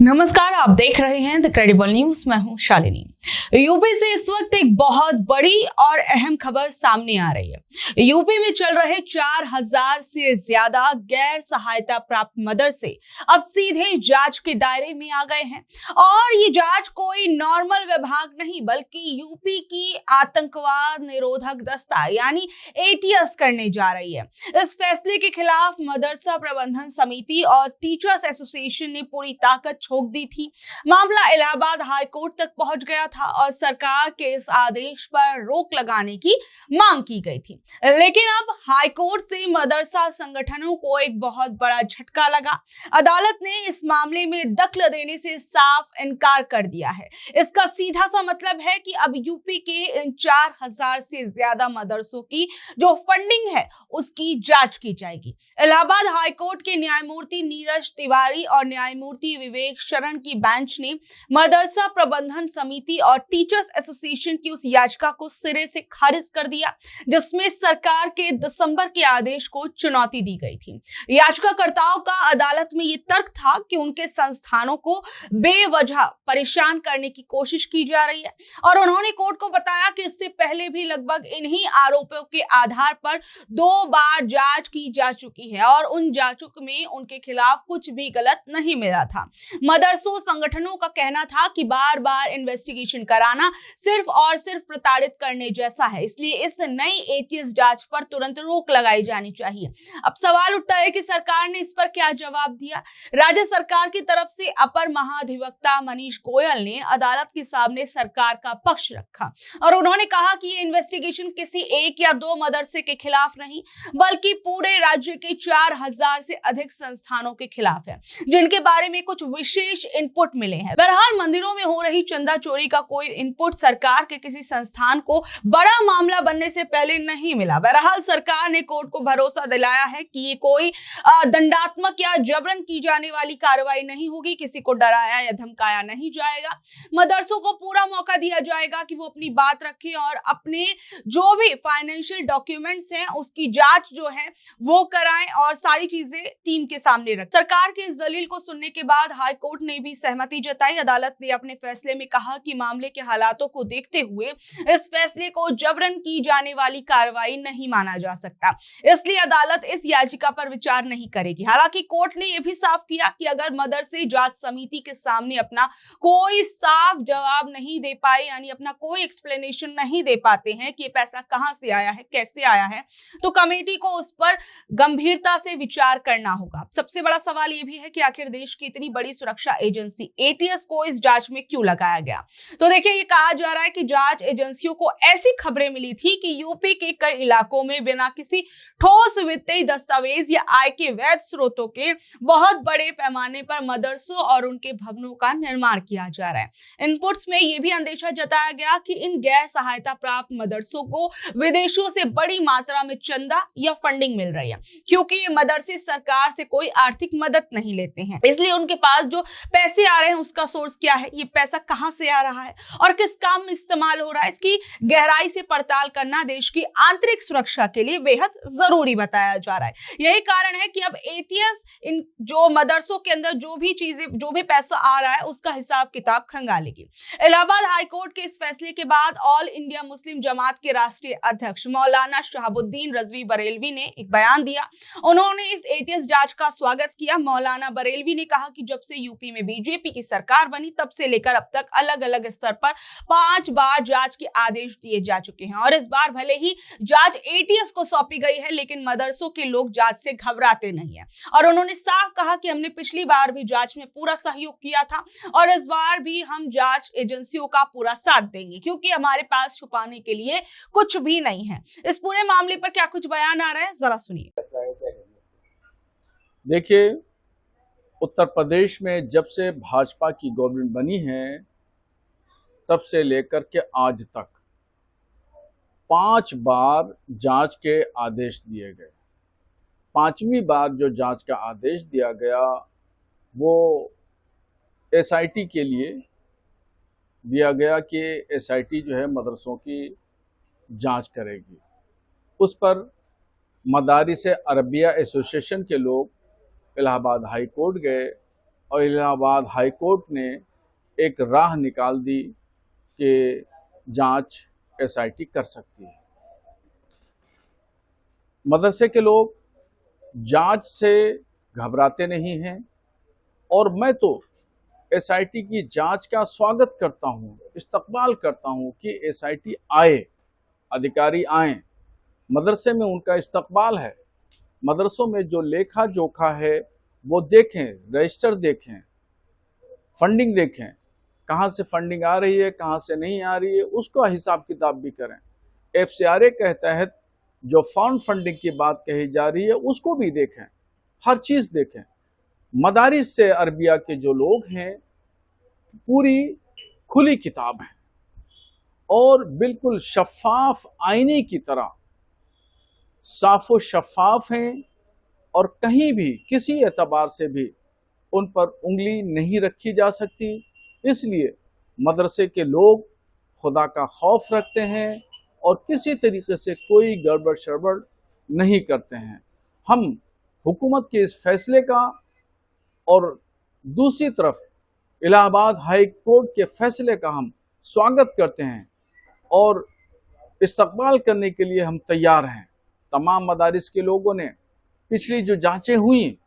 नमस्कार, आप देख रहे हैं द क्रेडिबल न्यूज। मैं हूं शालिनी। यूपी से इस वक्त एक बहुत बड़ी और अहम खबर सामने आ रही है। यूपी में चल रहे 4000 से ज्यादा गैर सहायता प्राप्त मदरसे अब सीधे जांच के दायरे में आ गए हैं और ये जांच कोई नॉर्मल विभाग नहीं बल्कि यूपी की आतंकवाद निरोधक दस्ता यानी एटीएस करने जा रही है। इस फैसले के खिलाफ मदरसा प्रबंधन समिति और टीचर्स एसोसिएशन ने पूरी ताकत झोंक दी थी। मामला इलाहाबाद हाई कोर्ट तक पहुंच गया था और सरकार के इस आदेश पर रोक लगाने की मांग की गई थी। लेकिन अब हाई कोर्ट से मदरसा संगठनों को एक बहुत बड़ा झटका लगा। अदालत ने इस मामले में दखल देने से साफ इनकार कर दिया है। इसका सीधा सा मतलब है कि अब यूपी के इन 4000 से ज्यादा मदरसों की जो फंडिंग है उसकी जांच की जाएगी। इलाहाबाद हाई कोर्ट के न्यायमूर्ति नीरज तिवारी और न्यायमूर्ति विवेक शरण की बेंच ने मदरसा प्रबंधन समिति और टीचर्स एसोसिएशन की उस याचिका को सिरे से खारिज कर दिया जिसमें सरकार के दिसंबर के आदेश को चुनौती दी गई थी। याचिकाकर्ताओं का अदालत में यह तर्क था कि उनके संस्थानों को बेवजह परेशान करने की कोशिश की जा रही है और उन्होंने कोर्ट को बताया कि इससे पहले भी लगभग इन्हीं आरोपों के आधार पर 2 बार जांच की जा चुकी है और उन जांचों में उनके खिलाफ कुछ भी गलत नहीं मिला था। मदरसों संगठनों का कहना था कि बार बार इन्वेस्टिगेशन कराना सिर्फ और सिर्फ प्रताड़ित करने जैसा है, इसलिए इस नई एटीएस जांच पर तुरंत रोक लगाई जानी चाहिए। अब सवाल उठता है कि सरकार ने इस पर क्या जवाब दिया। राज्य सरकार की तरफ से अपर महाधिवक्ता मनीष गोयल ने अदालत के सामने सरकार का पक्ष रखा और उन्होंने कहा कि ये इन्वेस्टिगेशन किसी एक या 2 मदरसे के खिलाफ नहीं बल्कि पूरे राज्य के 4000 से अधिक संस्थानों के खिलाफ है जिनके बारे में कुछ विशेष इनपुट मिले हैं। बहरहाल मंदिरों में हो रही चंदा चोरी का कोई इनपुट सरकार के किसी संस्थान को बड़ा मामला बनने से पहले नहीं मिला। बहरहाल सरकार ने कोर्ट को भरोसा दिलाया है कि ये कोई दंडात्मक या जबरन की जाने वाली कार्रवाई नहीं होगी, किसी को डराया या धमकाया नहीं जाएगा। मदरसों को पूरा मौका दिया जाएगा कि वो अपनी बात रखें और अपने जो भी फाइनेंशियल डॉक्यूमेंट्स हैं उसकी जांच जो है वो कराएं और सारी चीजें टीम के सामने रखें। सरकार के इस दलील को सुनने के बाद हाई कोर्ट ने भी सहमति जताई। अदालत ने अपने फैसले में कहा कि मामले के हालातों को देखते हुए इस फैसले को जबरन की जाने वाली कार्रवाई नहीं माना जा सकता, इसलिए अदालत इस याचिका पर विचार नहीं करेगी। हालांकि कोर्ट ने यह भी साफ किया कि अगर मदरसे जांच समिति के सामने अपना कोई साफ जवाब नहीं दे पाए यानी अपना कोई एक्सप्लेनेशन नहीं दे पाते हैं कि ये पैसा कहां से आया है, कैसे आया है, तो कमेटी को उस पर गंभीरता से विचार करना होगा। सबसे बड़ा सवाल यह भी है कि आखिर देश की इतनी बड़ी सुरक्षा एजेंसी एटीएस को इस जांच में क्यों लगाया गया। तो देखिए, ये कहा जा रहा है कि जांच एजेंसियों को ऐसी खबरें मिली थी कि यूपी के कई इलाकों में बिना किसी ठोस वित्तीय दस्तावेज या आय के वैध स्रोतों के बहुत बड़े पैमाने पर मदरसों और उनके भवनों का निर्माण किया जा रहा है। इनपुट्स में यह भी अंदेशा जताया गया कि इन गैर सहायता प्राप्त मदरसों को विदेशों से बड़ी मात्रा में चंदा या फंडिंग मिल रही है क्योंकि ये मदरसे सरकार से कोई आर्थिक मदद नहीं लेते हैं, इसलिए उनके पास जो पैसे आ रहे हैं उसका सोर्स क्या है, ये पैसा कहां से आ रहा है और किस काम में इस्तेमाल हो रहा है, इसकी गहराई से पड़ताल करना देश की आंतरिक सुरक्षा के लिए बेहद जरूरी बताया जा रहा है। यही कारण है कि अब एटीएस इन जो मदरसों के अंदर जो भी पैसा आ रहा है उसका हिसाब किताब खंगालेगी। इलाहाबाद हाई कोर्ट के इस फैसले के बाद ऑल इंडिया मुस्लिम जमात के राष्ट्रीय अध्यक्ष मौलाना शहाबुद्दीन रजवी बरेलवी ने एक बयान दिया। उन्होंने इस एटीएस जांच का स्वागत किया। मौलाना बरेलवी ने कहा कि जब से यूपी में बीजेपी की सरकार बनी तब से लेकर अब तक अलग अलग स्तर पर 5 बार जांच के आदेश दिए जा चुके हैं और इस बार भले ही जांच एटीएस को सौंपी गई है लेकिन मदरसों के लोग जांच से घबराते नहीं है और उन्होंने साफ कहा कि हमने पिछली बार भी जांच में पूरा सहयोग किया था और इस बार भी हम जांच एजेंसियों का पूरा साथ देंगे क्योंकि हमारे पास छुपाने के लिए कुछ भी नहीं है। इस पूरे मामले पर क्या कुछ बयान आ रहा है, जरा सुनिए। देखिए, उत्तर प्रदेश में जब से भाजपा की गवर्नमेंट बनी है तब से लेकर के आज तक 5 बार जांच के आदेश दिए गए। 5वीं बार जो जांच का आदेश दिया गया वो एसआईटी के लिए दिया गया कि एसआईटी जो है मदरसों की जांच करेगी। उस पर मदारिस अरबिया एसोसिएशन के लोग इलाहाबाद हाई कोर्ट गए और इलाहाबाद हाई कोर्ट ने एक राह निकाल दी कि जांच एसआईटी कर सकती है। मदरसे के लोग जांच से घबराते नहीं हैं और मैं तो एसआईटी की जांच का स्वागत करता हूं, इस्तकबाल करता हूं कि एसआईटी आए, अधिकारी आए, मदरसे में उनका इस्तकबाल है। मदरसों में जो लेखा जोखा है वो देखें, रजिस्टर देखें, फंडिंग देखें, कहाँ से फंडिंग आ रही है, कहाँ से नहीं आ रही है, उसका हिसाब किताब भी करें। एफसीआरए के तहत जो फॉर्म फंडिंग की बात कही जा रही है उसको भी देखें, हर चीज़ देखें। मदारिस से अरबिया के जो लोग हैं पूरी खुली किताब है और बिल्कुल शफाफ आईने की तरह साफ व शफाफ हैं और कहीं भी किसी एतबार से भी उन पर उंगली नहीं रखी जा सकती। इसलिए मदरसे के लोग खुदा का खौफ रखते हैं और किसी तरीके से कोई गड़बड़ शड़बड़ नहीं करते हैं। हम हुकूमत के इस फैसले का और दूसरी तरफ इलाहाबाद हाई कोर्ट के फैसले का हम स्वागत करते हैं और इस्तकबाल करने के लिए हम तैयार हैं। तमाम मदारिस के लोगों ने पिछली जो जांचें हुई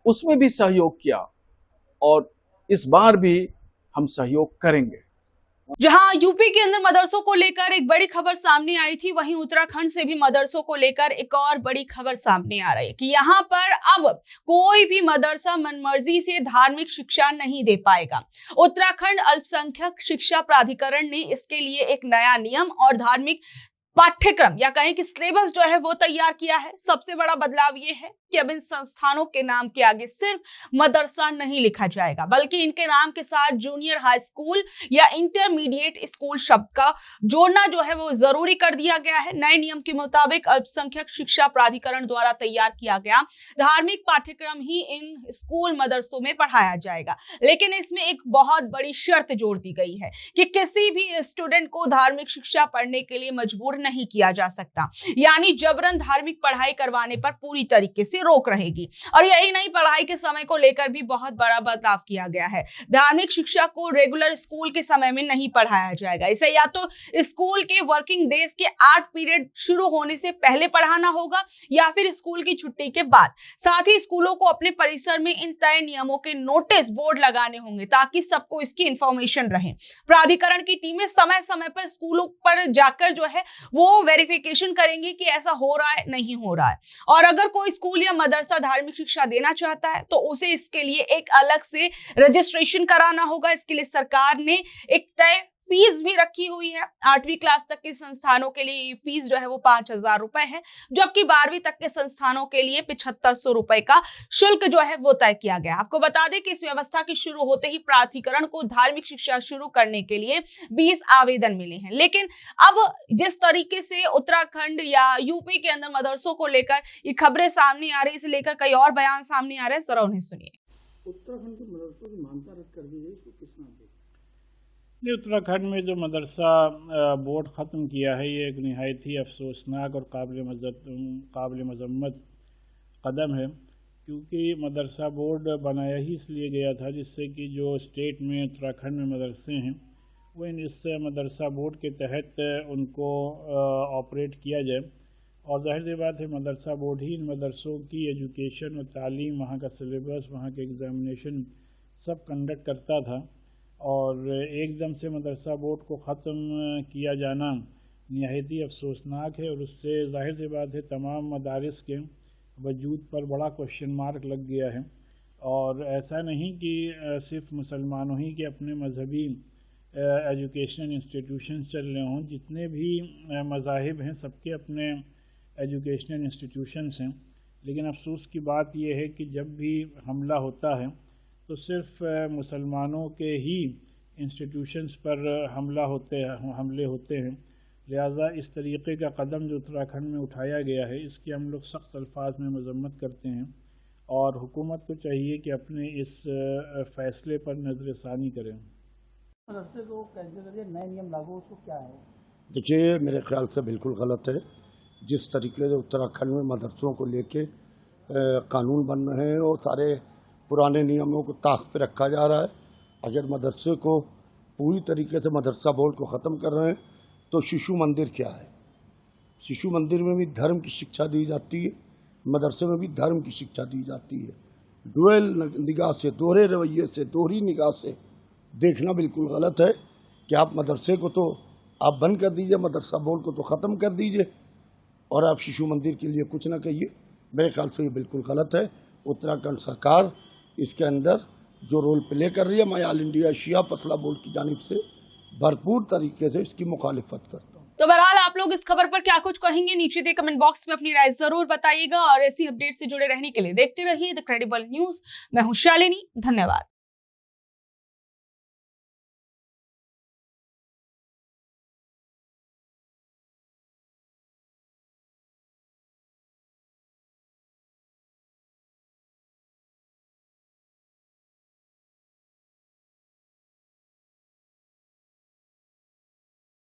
उसमें भी सहयोग किया और इस बार भी हम सहयोग करेंगे। जहां यूपी के अंदर मदरसों को लेकर एक बड़ी खबर सामने आई थी, वहीं उत्तराखंड से भी मदरसों को लेकर एक और बड़ी खबर सामने आ रही है कि यहां पर अब कोई भी मदरसा मनमर्जी से धार्मिक शिक्षा नहीं दे पाएगा। उत्तराखंड अल्पसंख्यक शिक्षा प्राधिकरण ने इसके लिए एक नया नियम और धार्मिक पाठ्यक्रम या कहें कि सिलेबस जो है वो तैयार किया है। सबसे बड़ा बदलाव ये है कि अब इन संस्थानों के नाम के आगे सिर्फ मदरसा नहीं लिखा जाएगा, बल्कि इनके नाम के साथ जूनियर हाई स्कूल या इंटरमीडिएट स्कूल शब्द का जोड़ना जो है वो जरूरी कर दिया गया है। नए नियम के मुताबिक अल्पसंख्यक शिक्षा प्राधिकरण द्वारा तैयार किया गया धार्मिक पाठ्यक्रम ही इन स्कूल मदरसों में पढ़ाया जाएगा, लेकिन इसमें एक बहुत बड़ी शर्त जोड़ दी गई है कि किसी भी स्टूडेंट को धार्मिक शिक्षा पढ़ने के लिए मजबूर नहीं किया जा सकता, यानी जबरन धार्मिक पढ़ाई करवाने पर पूरी तरीके से रोक रहेगी। और यही नहीं, पढ़ाई के समय को लेकर भी बहुत बड़ा बदलाव किया गया है। धार्मिक शिक्षा को रेगुलर स्कूल के समय में नहीं पढ़ाया जाएगा, इसे या तो स्कूल के वर्किंग डेज के 8 पीरियड शुरू होने से पहले पढ़ाना होगा या फिर स्कूल की छुट्टी के बाद। साथ ही स्कूलों को अपने परिसर में इन तय नियमों के नोटिस बोर्ड लगाने होंगे ताकि सबको इसकी इंफॉर्मेशन रहे। प्राधिकरण की टीमें समय समय पर स्कूलों पर जाकर जो है वो वेरिफिकेशन करेंगे कि ऐसा हो रहा है, नहीं हो रहा है। और अगर कोई स्कूल या मदरसा धार्मिक शिक्षा देना चाहता है तो उसे इसके लिए एक अलग से रजिस्ट्रेशन कराना होगा। इसके लिए सरकार ने एक तय फीस भी रखी हुई है। 8वीं क्लास तक के संस्थानों के लिए ये फीस जो है वो 5,000 रुपए है, जबकि 12वीं तक के संस्थानों के लिए 7500 रुपए का शुल्क जो है वो तय किया गया। आपको बता दें कि इस व्यवस्था के शुरू होते ही प्राधिकरण को धार्मिक शिक्षा शुरू करने के लिए 20 आवेदन मिले हैं, लेकिन अब जिस तरीके से उत्तराखंड या यूपी के अंदर मदरसों को लेकर ये खबरें सामने आ रही, इसे लेकर कई और बयान सामने आ रहे हैं, जरा उन्हें सुनिए। उत्तराखंड के मदरसों की मान्यता रद्द कर दी गई, इसको किस नाम से? उत्तराखंड में जो मदरसा बोर्ड ख़त्म किया है ये एक नहायत ही अफसोसनाक और काबिल मजम्मत कदम है, क्योंकि मदरसा बोर्ड बनाया ही इसलिए गया था जिससे कि जो स्टेट में उत्तराखंड में मदरसे हैं वो इस मदरसा बोर्ड के तहत उनको ऑपरेट किया जाए। और जाहिर सी बात है मदरसा बोर्ड ही इन मदरसों की एजुकेशन और तालीम, वहाँ का सिलेबस, वहाँ के एग्ज़ामिनेशन सब कंडक्ट करता था। और एकदम से मदरसा बोर्ड को ख़त्म किया जाना नहायत ही अफसोसनाक है और उससे जाहिर सी बात है तमाम मदारिस के वजूद पर बड़ा क्वेश्चन मार्क लग गया है। और ऐसा नहीं कि सिर्फ मुसलमानों ही के अपने मजहबी एजुकेशनल इंस्टीट्यूशंस चल रहे हों, जितने भी मज़ाहिब हैं सबके अपने एजुकेशनल इंस्टीट्यूशंस हैं। लेकिन अफसोस की बात यह है कि जब भी हमला होता है तो सिर्फ मुसलमानों के ही इंस्टीट्यूशंस पर हमले होते हैं। लिहाजा इस तरीक़े का कदम जो उत्तराखंड में उठाया गया है इसकी हम लोग सख्त अल्फाज में मजम्मत करते हैं और हुकूमत को चाहिए कि अपने इस फ़ैसले पर नज़रसानी करें। मदरसे को कैसे करिए नए नियम लागू, उसको क्या है? देखिए, मेरे ख्याल से बिल्कुल गलत है। जिस तरीके से उत्तराखंड में मदरसों को लेके कानून बन रहे हैं और सारे पुराने नियमों को ताक पे रखा जा रहा है। अगर मदरसे को पूरी तरीके से मदरसा बोर्ड को ख़त्म कर रहे हैं तो शिशु मंदिर क्या है? शिशु मंदिर में भी धर्म की शिक्षा दी जाती है, मदरसे में भी धर्म की शिक्षा दी जाती है। डुअल निगाह से, दोहरे रवैये से, दोहरी निगाह से देखना बिल्कुल गलत है कि आप मदरसे को तो आप बंद कर दीजिए, मदरसा बोर्ड को तो ख़त्म कर दीजिए और आप शिशु मंदिर के लिए कुछ ना कहिए। मेरे ख्याल से ये बिल्कुल गलत है। उत्तराखंड सरकार इसके अंदर जो रोल प्ले कर रही है, मैं ऑल इंडिया शिया पसला बोर्ड की जानिब से भरपूर तरीके से इसकी मुखालिफत करता हूँ। तो बहरहाल आप लोग इस खबर पर क्या कुछ कहेंगे, नीचे दे कमेंट बॉक्स में अपनी राय जरूर बताइएगा और ऐसी अपडेट से जुड़े रहने के लिए देखते रहिए द क्रेडिबल न्यूज। मैं हूं शालिनी, धन्यवाद।